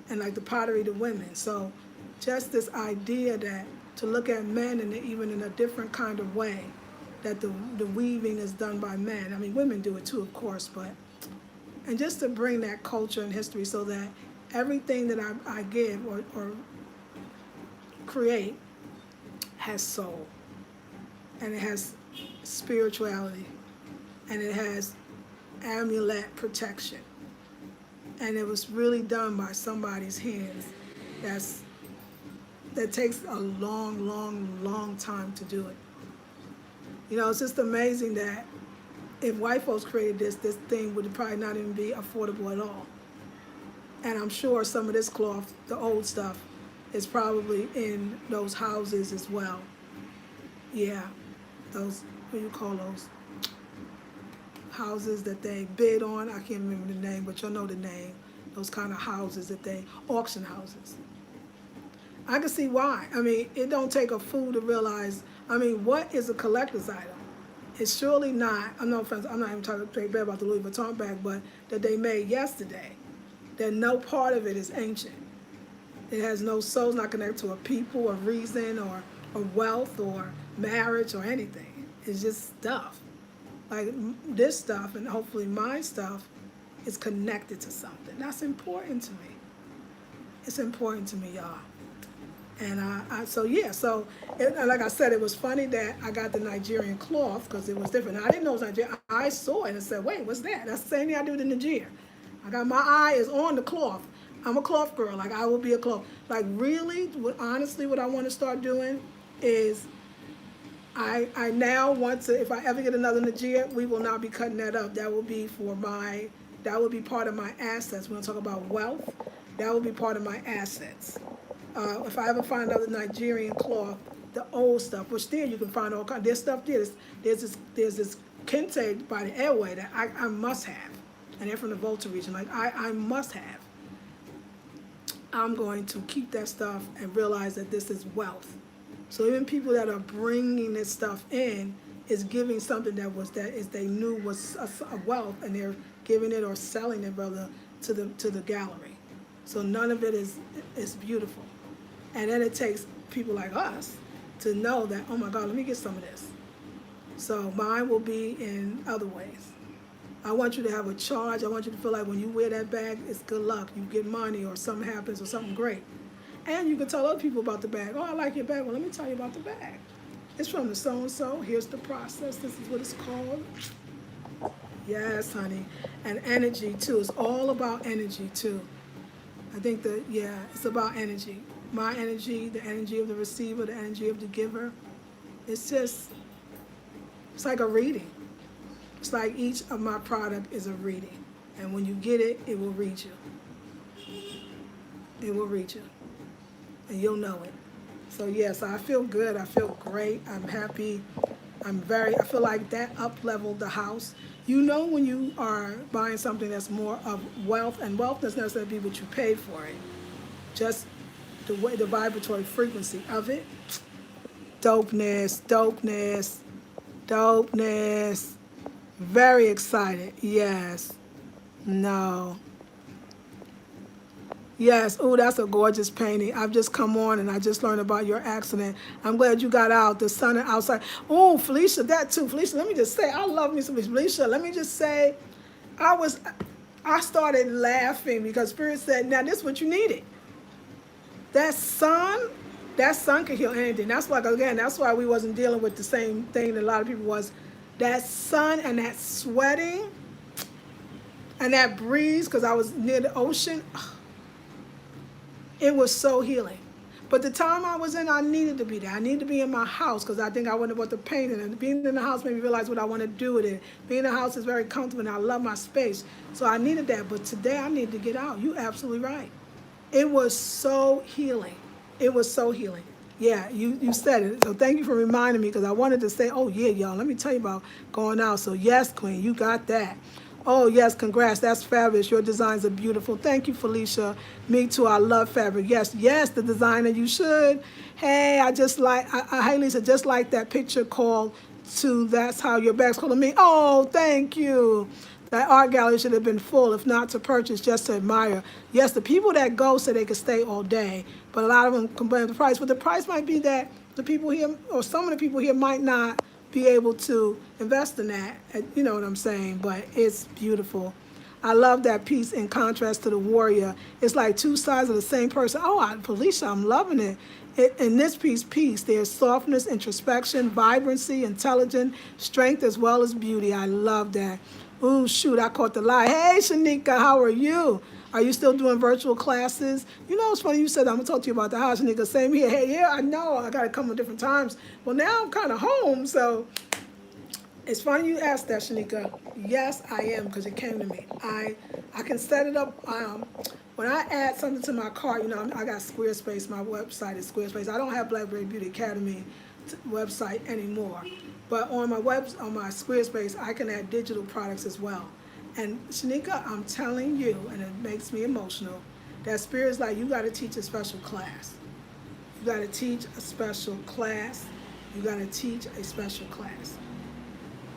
and like the pottery, the women. So just this idea that to look at men and even in a different kind of way, that the weaving is done by men. I mean, women do it too, of course, but, and just to bring that culture and history so that everything that I give or create has soul, and it has spirituality, and it has amulet protection, and it was really done by somebody's hands that takes a long, long, long time to do it. You know, it's just amazing that if white folks created this thing would probably not even be affordable at all. And I'm sure some of this cloth, the old stuff, is probably in those houses as well. Yeah, those, what do you call those? Houses that they bid on, I can't remember the name, but you'll know the name. Those kind of houses that auction houses. I can see why. I mean, it don't take a fool to realize, I mean, what is a collector's item? It's surely not, I'm not even talking bad about the Louis Vuitton bag, but that they made yesterday, that no part of it is ancient. It has no soul, it's not connected to a people, or reason, or wealth, or marriage, or anything. It's just stuff. Like this stuff, and hopefully my stuff, is connected to something. That's important to me. It's important to me, y'all. And like I said, it was funny that I got the Nigerian cloth because it was different. Now, I didn't know it was Nigerian. I saw it and said, wait, what's that? That's the same thing I do with the Nigeria. I got my eye is on the cloth. I'm a cloth girl. Like, I will be a cloth. Like, really, honestly, what I want to start doing is I now want to, if I ever get another Nigeria, we will not be cutting that up. That will be that will be part of my assets. We're going to talk about wealth. That will be part of my assets. If I ever find another Nigerian cloth, the old stuff, which there you can find all kinds. There's stuff there. There's this kente by the airway that I must have, and they're from the Volta region. Like I must have. I'm going to keep that stuff and realize that this is wealth. So even people that are bringing this stuff in is giving something that they knew was a wealth, and they're giving it or selling it rather to the gallery. So none of it is beautiful. And then it takes people like us to know that, oh my God, let me get some of this. So mine will be in other ways. I want you to have a charge. I want you to feel like when you wear that bag, it's good luck. You get money or something happens or something great. And you can tell other people about the bag. Oh, I like your bag. Well, let me tell you about the bag. It's from the so-and-so. Here's the process. This is what it's called. Yes, honey. And energy, too. It's all about energy, too. I think it's about energy. My energy, the energy of the receiver, the energy of the giver. It's like a reading. It's like each of my product is a reading. And when you get it, it will read you. It will read you. And you'll know it. So yes, I feel good. I feel great. I'm happy. I feel like that up-leveled the house. You know when you are buying something that's more of wealth, and wealth doesn't necessarily be what you pay for it. Just the vibratory frequency of it. Dopeness, dopeness, dopeness. Very excited. Yes. No. Yes. Oh, that's a gorgeous painting. I've just come on and I just learned about your accident. I'm glad you got out. The sun outside. Oh, Felicia, that too. Felicia, let me just say, I love me some Felicia. Let me just say, I started laughing because Spirit said, now this is what you needed. That sun can heal anything. That's why, again, that's why we wasn't dealing with the same thing that a lot of people was. That sun and that sweating and that breeze, because I was near the ocean, it was so healing. But the time I was in, I needed to be there. I needed to be in my house because I think I wouldn't have bought the painting. And being in the house made me realize what I want to do with it. Being in the house is very comfortable and I love my space. So I needed that. But today I need to get out. You're absolutely right. It was so healing. It was so healing. Yeah, you said it. So thank you for reminding me because I wanted to say, oh, yeah, y'all, let me tell you about going out. So, yes, Queen, you got that. Oh, yes, congrats. That's fabulous. Your designs are beautiful. Thank you, Felicia. Me too. I love fabric. Yes, yes, the designer, you should. Hey, hey, Lisa, just like that picture called to That's How Your Bag's Calling Me. Oh, thank you. That art gallery should have been full, if not to purchase, just to admire. Yes, the people that go say they could stay all day, but a lot of them complain the price. But the price might be that the people here, or some of the people here, might not be able to invest in that. You know what I'm saying? But it's beautiful. I love that piece in contrast to the warrior. It's like two sides of the same person. Oh, Felicia, I'm loving it. In this piece, there's softness, introspection, vibrancy, intelligence, strength, as well as beauty. I love that. Ooh, shoot, I caught the lie. Hey, Shanika, how are you? Are you still doing virtual classes? You know, it's funny you said that. I'm going to talk to you about the house, Shanika. Same here. Hey, yeah, I know. I got to come at different times. Well, now I'm kind of home, so it's funny you asked that, Shanika. Yes, I am, because it came to me. I can set it up. When I add something to my cart, you know, I got Squarespace. My website is Squarespace. I don't have Blackberry Beauty Academy website anymore. But on my Squarespace, I can add digital products as well. And Shanika, I'm telling you, and it makes me emotional, that Spirit's like, you got to teach a special class. You got to teach a special class. You got to teach a special class.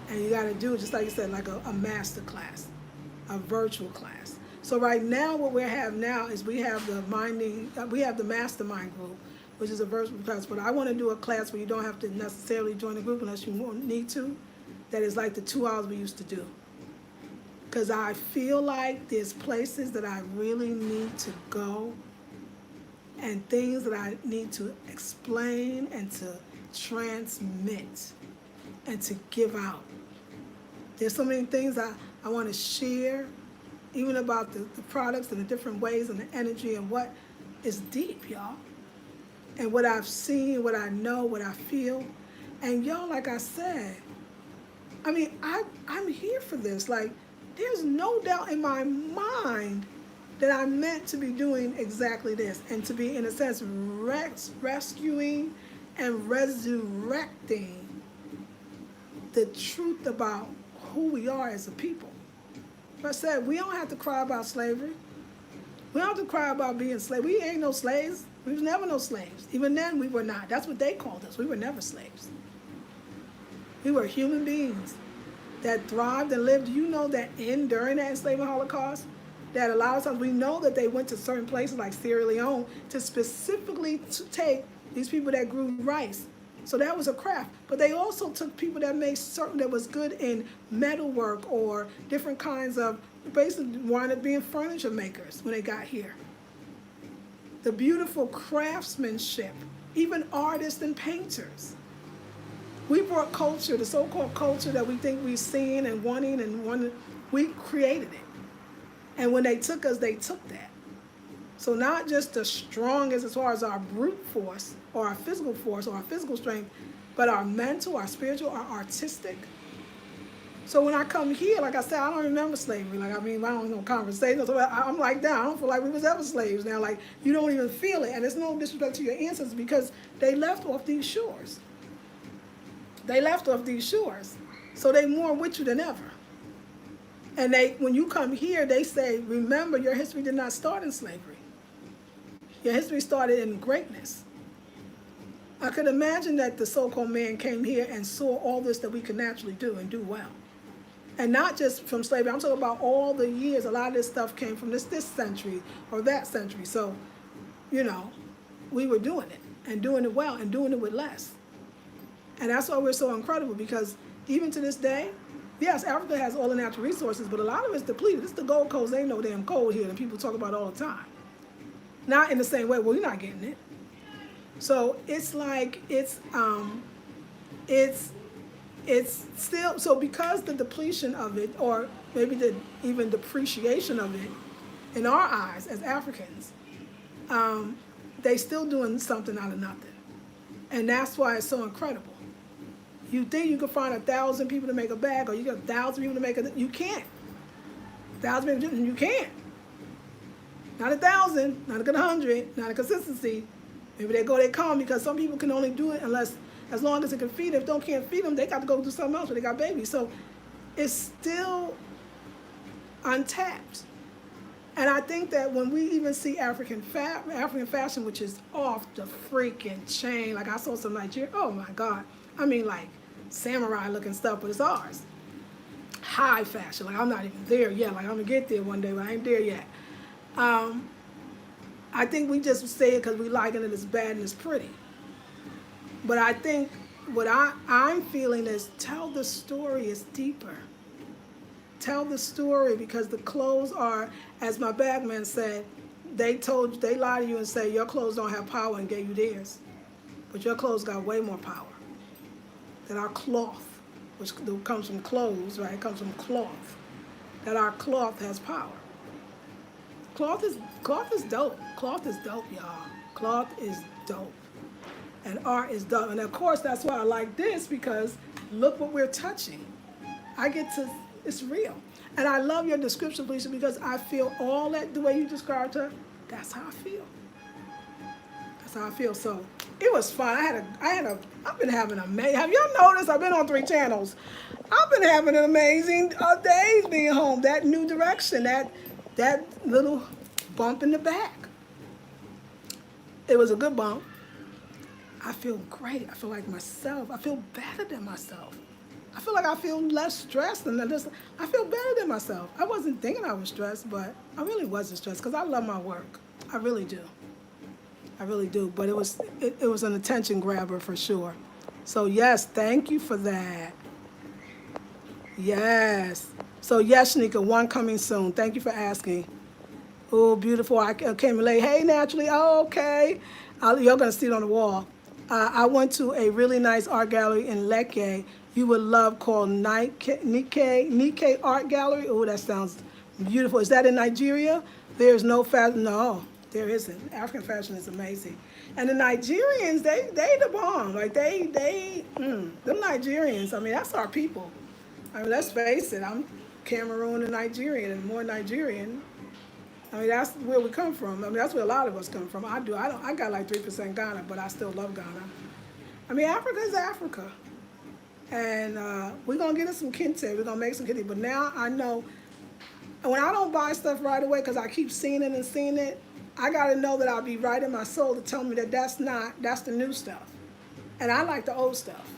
And you got to do, just like you said, like a master class, a virtual class. So right now, what we have now is we have the mastermind group, which is a virtual class. But I want to do a class where you don't have to necessarily join the group unless you need to. That is like the 2 hours we used to do. Because I feel like there's places that I really need to go and things that I need to explain and to transmit and to give out. There's so many things I want to share, even about the products and the different ways and the energy and what is deep, y'all. And what I've seen, what I know, what I feel. And y'all, like I said, I mean, I'm here for this. Like, there's no doubt in my mind that I'm meant to be doing exactly this and to be, in a sense, rescuing and resurrecting the truth about who we are as a people. Like I said, we don't have to cry about slavery. We don't have to cry about being slaves. We ain't no slaves. We was never no slaves. Even then, we were not. That's what they called us. We were never slaves. We were human beings that thrived and lived. You know that during that enslavement Holocaust, that a lot of times we know that they went to certain places like Sierra Leone to specifically take these people that grew rice. So that was a craft. But they also took people that made certain that was good in metalwork or different kinds of, basically wound up being furniture makers when they got here. The beautiful craftsmanship, even artists and painters. We brought culture, the so-called culture that we think we've seen and wanting, we created it. And when they took us, they took that. So not just the strongest as far as our brute force or our physical force or our physical strength, but our mental, our spiritual, our artistic. So when I come here, like I said, I don't remember slavery. Like, I mean, I don't know conversations. So I'm like that. I don't feel like we was ever slaves now. Like, you don't even feel it. And it's no disrespect to your ancestors because they left off these shores. They left off these shores. So they more with you than ever. And when you come here, they say, remember, your history did not start in slavery. Your history started in greatness. I could imagine that the so-called man came here and saw all this that we can naturally do and do well. And not just from slavery. I'm talking about all the years. A lot of this stuff came from this century or that century. So, you know, we were doing it and doing it well and doing it with less. And that's why we're so incredible, because even to this day, yes, Africa has all the natural resources, but a lot of it's depleted. It's the Gold Coast. Ain't no damn coal here that people talk about all the time. Not in the same way. Well, you're not getting it. So it's like it's still, so because the depletion of it, or maybe the even depreciation of it, in our eyes as Africans, they still doing something out of nothing, and that's why it's so incredible. You think you can find 1,000 people to make a bag, or you got 1,000 people to make you can't. 1,000 people, you can't. Not 1,000, not a good 100, not a consistency. Maybe they come, because some people can only do it as long as it can feed them. If they can't feed them, they got to go do something else when they got babies. So it's still untapped. And I think that when we even see African fashion, which is off the freaking chain, like I saw some Nigeria, oh my God. I mean like samurai looking stuff, but it's ours. High fashion, like I'm not even there yet. Like I'm gonna get there one day, but I ain't there yet. I think we just say it because we like it and it's bad and it's pretty. But I think what I'm feeling is tell the story is deeper. Tell the story, because the clothes are, as my bagman said, they lie to you and say your clothes don't have power and gave you theirs. But your clothes got way more power than our cloth, which comes from clothes, right? It comes from cloth. That our cloth has power. Cloth is dope. Cloth is dope, y'all. Cloth is dope. And art is dope. And of course, that's why I like this, because look what we're touching. It's real. And I love your description, Felicia, because I feel all that, the way you described her, that's how I feel. That's how I feel. So it was fun. I've been having amazing, have y'all noticed I've been on 3 channels? I've been having an amazing days being home. That new direction, that little bump in the back. It was a good bump. I feel great. I feel like myself. I feel better than myself. I feel like I feel less stressed than this. I feel better than myself. I wasn't thinking I was stressed, but I really wasn't stressed because I love my work. I really do. I really do. But it was an attention grabber for sure. So yes, thank you for that. Yes. So yes, Shanika, one coming soon. Thank you for asking. Oh, beautiful. I came late. Hey, Naturally. Oh, okay. You're going to see it on the wall. I went to a really nice art gallery in Lekki. You would love, called Nikkei Art Gallery. Oh, that sounds beautiful. Is that in Nigeria? There's no fashion. No, there isn't. African fashion is amazing. And the Nigerians, they the bomb. Like them Nigerians, I mean, that's our people. I mean, let's face it, I'm Cameroon and Nigerian and more Nigerian. I mean, that's where we come from. I mean, that's where a lot of us come from. I got like 3% Ghana, but I still love Ghana. I mean, Africa is Africa. And we're going to get us some kente. We're going to make some kente. But now I know, when I don't buy stuff right away because I keep seeing it and seeing it, I got to know that I'll be right in my soul to tell me that that's the new stuff. And I like the old stuff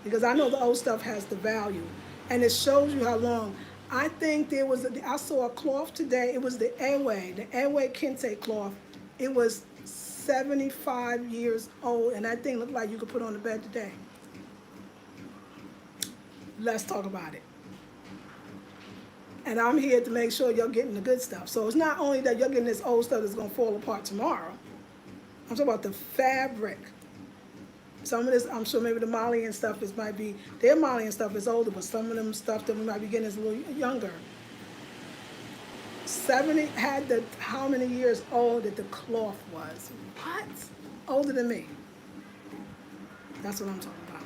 because I know the old stuff has the value. And it shows you how long. I think I saw a cloth today. It was the Ewe kente cloth. It was 75 years old, and that thing looked like you could put on the bed today. Let's talk about it. And I'm here to make sure you're getting the good stuff. So it's not only that you're getting this old stuff that's going to fall apart tomorrow. I'm talking about the fabric. Some of this, I'm sure maybe the Malian stuff their Malian stuff is older, but some of them stuff that we might be getting is a little younger. 70, how many years old that the cloth was? What? Older than me. That's what I'm talking about.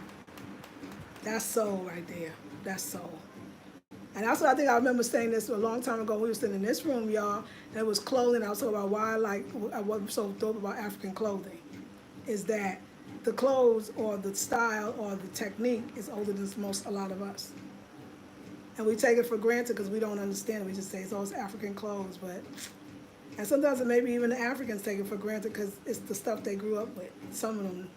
That's soul right there. That's soul. And that's what I think I remember saying this a long time ago. We were sitting in this room, y'all, and it was clothing. I was talking about why I wasn't so dope about African clothing. Is that the clothes or the style or the technique is older than a lot of us. And we take it for granted because we don't understand it. We just say it's African clothes. And sometimes maybe even the Africans take it for granted because it's the stuff they grew up with. Some of them.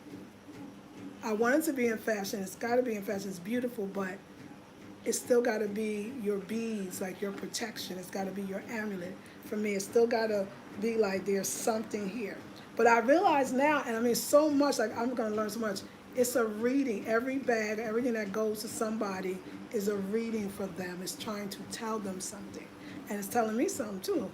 I want it to be in fashion. It's got to be in fashion. It's beautiful, but it's still got to be your beads, like your protection. It's got to be your amulet. For me, it's still got to be like there's something here. But I realize now, and I mean so much, like I'm going to learn so much, it's a reading. Every bag, everything that goes to somebody is a reading for them. It's trying to tell them something. And it's telling me something too.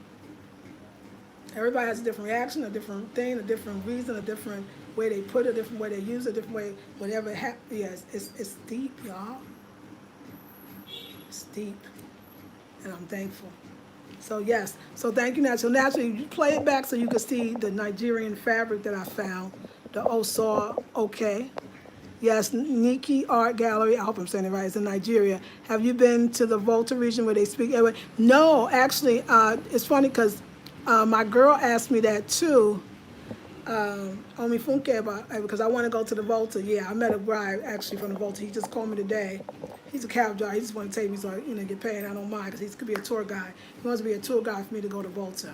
Everybody has a different reaction, a different thing, a different reason, a different way they put it, a different way they use it, a different way, whatever happens. Yeah, it's deep, y'all. It's deep. And I'm thankful. So yes, so thank you, Nat. So naturally, you play it back so you can see the Nigerian fabric that I found, the Osaw, okay. Yes, Nikkei Art Gallery, I hope I'm saying it right, it's in Nigeria. Have you been to the Volta region where they speak? No, actually, it's funny because my girl asked me that too, Omifunke about because I want to go to the Volta. Yeah, I met a guy actually from the Volta. He just called me today. He's a cab driver. He just want to take me so get paid. I don't mind because he could be a tour guide. He wants to be a tour guide for me to go to Volta.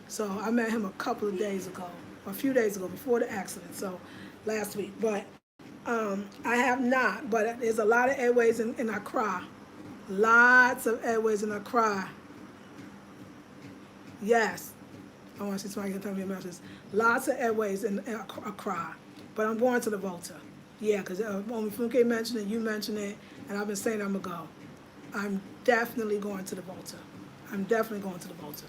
So I met him a couple of days ago, or a few days ago before the accident. So last week, but I have not. But there's a lot of airways in Accra. Lots of airways in Accra. Yes. I want to see somebody can tell me about this. Lots of airways in Accra, but I'm going to the Volta. Yeah, because Omifunke mentioned it, you mentioned it, and I've been saying I'm going to go. I'm definitely going to the Volta. I'm definitely going to the Volta.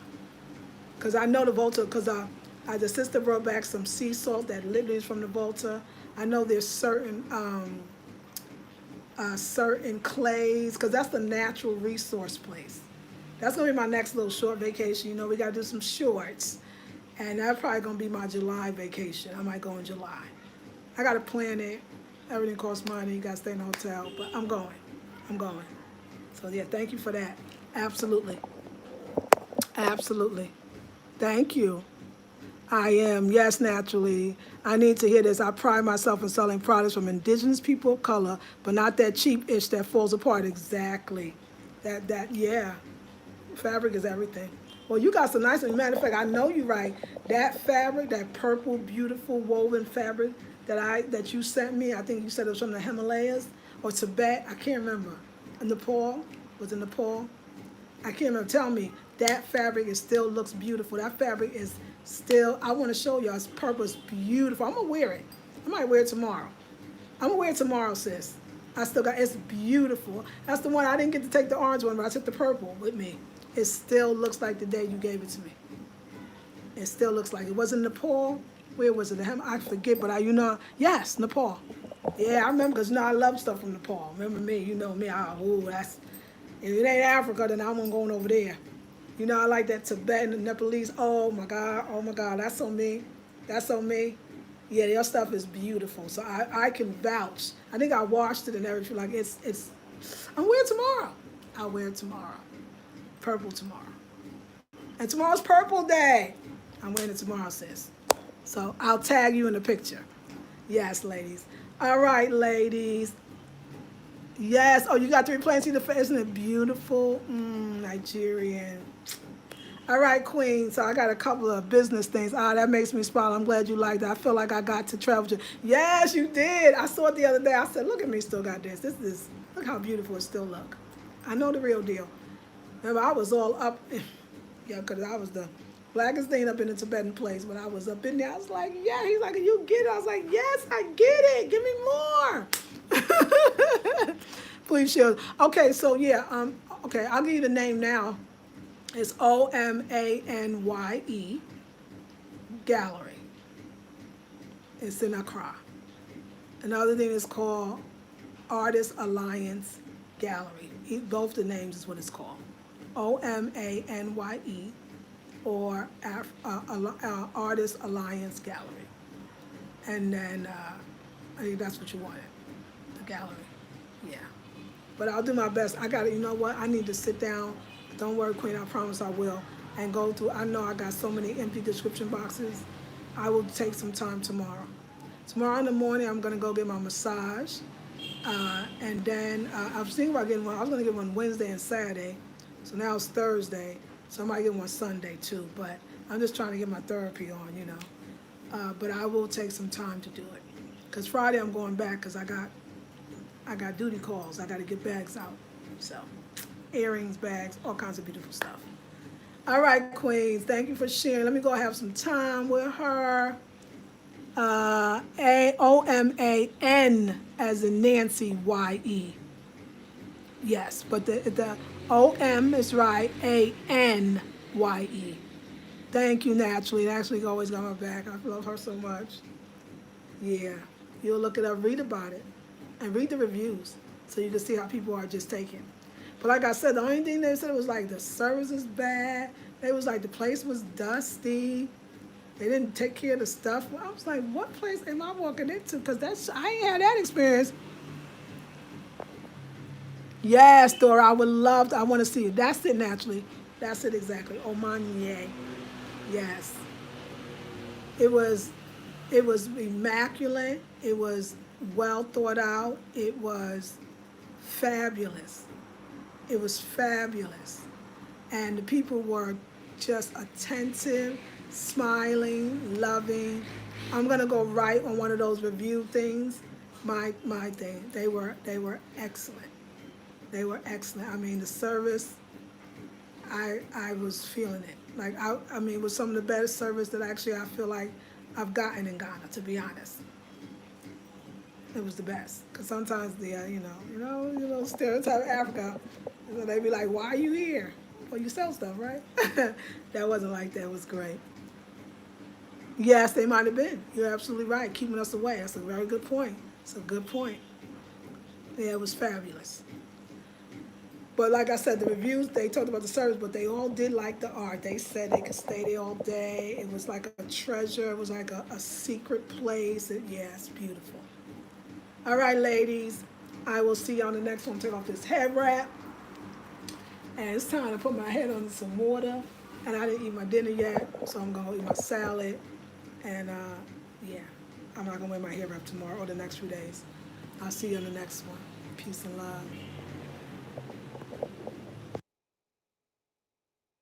Because I know the Volta, because the sister brought back some sea salt that literally is from the Volta. I know there's certain clays, because that's the natural resource place. That's going to be my next little short vacation. We got to do some shorts. And that's probably going to be my July vacation. I might go in July. I got to plan it. Everything costs money. You got to stay in a hotel. But I'm going. I'm going. So, yeah, thank you for that. Absolutely. Absolutely. Thank you. I am. Yes, naturally. I need to hear this. I pride myself in selling products from indigenous people of color, but not that cheap-ish that falls apart. Exactly. Yeah. Fabric is everything. Well, you got some nice ones. Matter of fact, I know you're right. That fabric, that purple, beautiful woven fabric that you sent me, I think you said it was from the Himalayas or Tibet. I can't remember. Nepal? Was it Nepal? I can't remember. Tell me, that fabric still looks beautiful. That fabric is still, I want to show y'all, it's purple, it's beautiful. I'm going to wear it. I might wear it tomorrow. I'm going to wear it tomorrow, sis. It's beautiful. That's the one, I didn't get to take the orange one, but I took the purple with me. It still looks like the day you gave it to me. It still looks like it. Was it Nepal? Where was it? I forget, but yes, Nepal. Yeah, I remember because I love stuff from Nepal. Remember me? You know me. If it ain't Africa, then I'm going over there. I like that Tibetan and Nepalese. Oh my God, that's so me. That's so me. Yeah, your stuff is beautiful. So I can vouch. I think I washed it and everything. Like it's. I'm wearing tomorrow. I'll wear it tomorrow. Purple tomorrow. And tomorrow's purple day. I'm wearing it tomorrow, sis. So I'll tag you in the picture. Yes, ladies. All right, ladies. Yes. Oh, you got the replacing the face. Isn't it beautiful? Nigerian. All right, Queen. So I got a couple of business things. That makes me smile. I'm glad you liked that. I feel like I got to travel. Yes, you did. I saw it the other day. I said, look at me, still got this. Look how beautiful it still look. I know the real deal. Remember, I was all up, because I was the blackest thing up in the Tibetan place. When I was up in there, I was like, yeah. He's like, you get it? I was like, yes, I get it. Give me more. Please share. Okay, so yeah, okay, I'll give you the name now. It's OMANYE Gallery. It's in Accra. Another thing is called Artist Alliance Gallery. Both the names is what it's called. OMANYE or Artist Alliance Gallery. And then I think that's what you wanted, the gallery. Yeah. But I'll do my best. You know what? I need to sit down. Don't worry, Queen, I promise I will. And go through, I know I got so many empty description boxes. I will take some time tomorrow. Tomorrow in the morning, I'm going to go get my massage. And then I was thinking about getting one. I was going to get one Wednesday and Saturday. So now it's Thursday. So I might get one Sunday too. But I'm just trying to get my therapy on, But I will take some time to do it. Because Friday I'm going back because I got duty calls. I got to get bags out. So earrings, bags, all kinds of beautiful stuff. All right, Queens. Thank you for sharing. Let me go have some time with her. OMAN as in Nancy, YE. Yes, but the OM is right, ANYE. Thank you, Naturally. Naturally always got my back. I love her so much. Yeah, you'll look it up, read about it, and read the reviews so you can see how people are just taking. But like I said, the only thing they said was like the service is bad. It was like the place was dusty. They didn't take care of the stuff. I was like, what place am I walking into? Because I ain't had that experience. Yes, Dora, I want to see it. That's it, Naturally. That's it exactly. Omanye. Yes. It was It was immaculate. It was well thought out. It was fabulous. It was fabulous. And the people were just attentive, smiling, loving. I'm gonna go right on one of those review things. My thing. They were excellent. They were excellent. I mean, the service, I was feeling it. Like I mean, it was some of the best service that actually I feel like I've gotten in Ghana, to be honest. It was the best. Cause sometimes the you know stereotype Africa, you know, they be like, why are you here? Well, you sell stuff, right? That wasn't like that. It was great. Yes, they might have been. You're absolutely right. Keeping us away. That's a very good point. It's a good point. Yeah, it was fabulous. But like I said, the reviews, they talked about the service, but they all did like the art. They said they could stay there all day. It was like a treasure. It was like a secret place. Yeah, it's beautiful. All right, ladies. I will see you on the next one. Take off this head wrap. And it's time to put my head under some water. And I didn't eat my dinner yet, so I'm going to eat my salad. And, yeah, I'm not going to wear my hair wrap tomorrow or the next few days. I'll see you on the next one. Peace and love.